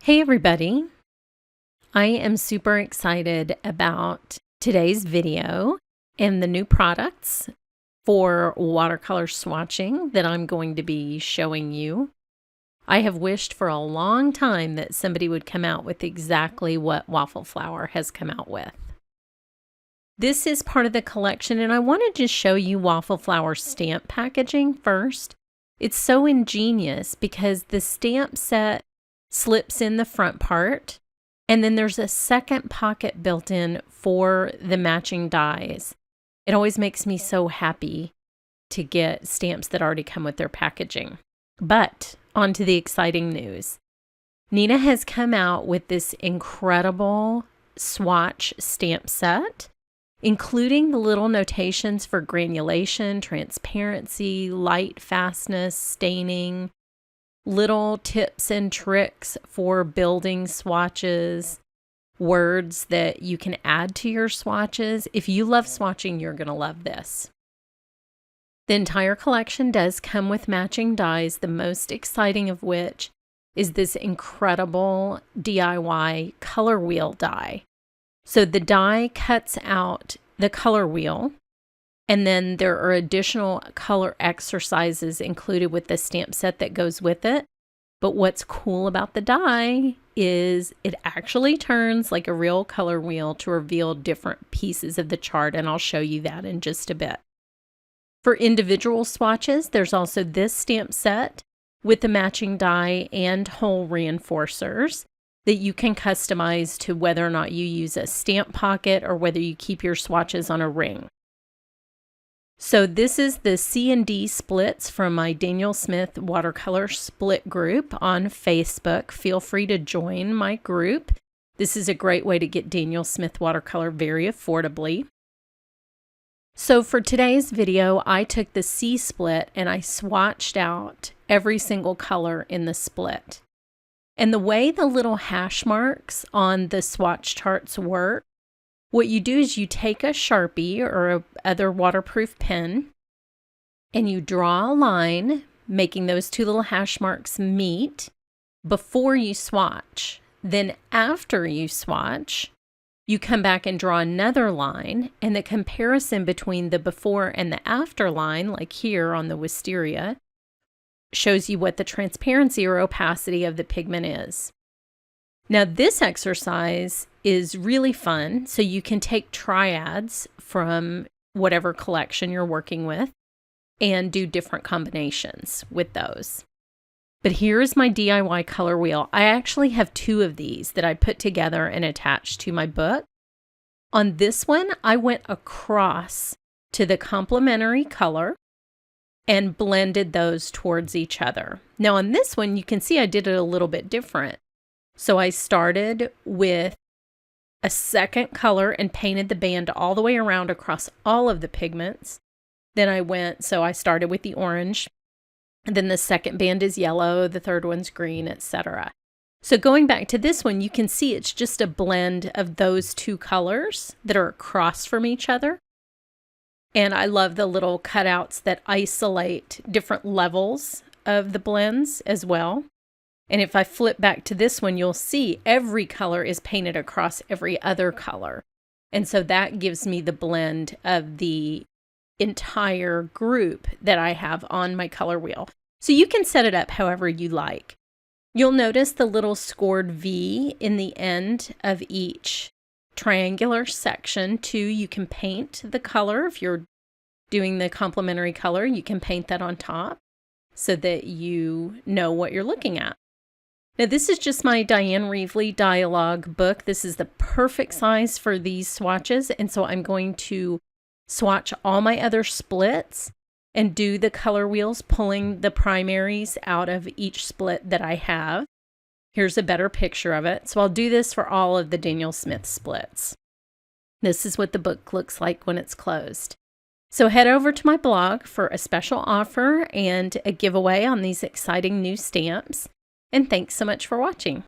Hey everybody, I am super excited about today's video and the new products for watercolor swatching that I'm going to be showing you. I have wished for a long time that somebody would come out with exactly what Waffle Flower has come out with. This is part of the collection, and I wanted to show you Waffle Flower stamp packaging first. It's so ingenious because the stamp set slips in the front part, and then there's a second pocket built in for the matching dies. It always makes me so happy to get stamps that already come with their packaging. But on to the exciting news. Neenah has come out with this incredible swatch stamp set, including the little notations for granulation, transparency, light fastness, staining, little tips and tricks for building swatches, words that you can add to your swatches. If you love swatching, you're going to love this. The entire collection does come with matching dies, the most exciting of which is this incredible DIY color wheel die. So the die cuts out the color wheel, and then there are additional color exercises included with the stamp set that goes with it. But what's cool about the die is it actually turns like a real color wheel to reveal different pieces of the chart, and I'll show you that in just a bit. For individual swatches, there's also this stamp set with the matching die and hole reinforcers that you can customize to whether or not you use a stamp pocket or whether you keep your swatches on a ring. So this is the C&D splits from my Daniel Smith watercolor split group on Facebook. Feel free to join my group. This is a great way to get Daniel Smith watercolor very affordably. So for today's video, I took the C split and I swatched out every single color in the split. And the way the little hash marks on the swatch charts work, what you do is you take a Sharpie or a other waterproof pen and you draw a line, making those two little hash marks meet before you swatch. Then after you swatch, you come back and draw another line, and the comparison between the before and the after line, like here on the wisteria, shows you what the transparency or opacity of the pigment is. Now this exercise is really fun, so you can take triads from whatever collection you're working with and do different combinations with those. But here's my DIY color wheel. I actually have two of these that I put together and attached to my book. On this one, I went across to the complementary color and blended those towards each other. Now on this one, you can see I did it a little bit different. So I started with a second color and painted the band all the way around across all of the pigments. Then I started with the orange, and then the second band is yellow, the third one's green, etc. So going back to this one, you can see it's just a blend of those two colors that are across from each other. And I love the little cutouts that isolate different levels of the blends as well. And if I flip back to this one, you'll see every color is painted across every other color. And so that gives me the blend of the entire group that I have on my color wheel. So you can set it up however you like. You'll notice the little scored V in the end of each triangular section too. You can paint the color. If you're doing the complementary color, you can paint that on top so that you know what you're looking at. Now this is just my Diane Reevely dialogue book. This is the perfect size for these swatches, and so I'm going to swatch all my other splits and do the color wheels, pulling the primaries out of each split that I have. Here's a better picture of it. So I'll do this for all of the Daniel Smith splits. This is what the book looks like when it's closed. So head over to my blog for a special offer and a giveaway on these exciting new stamps. And thanks so much for watching.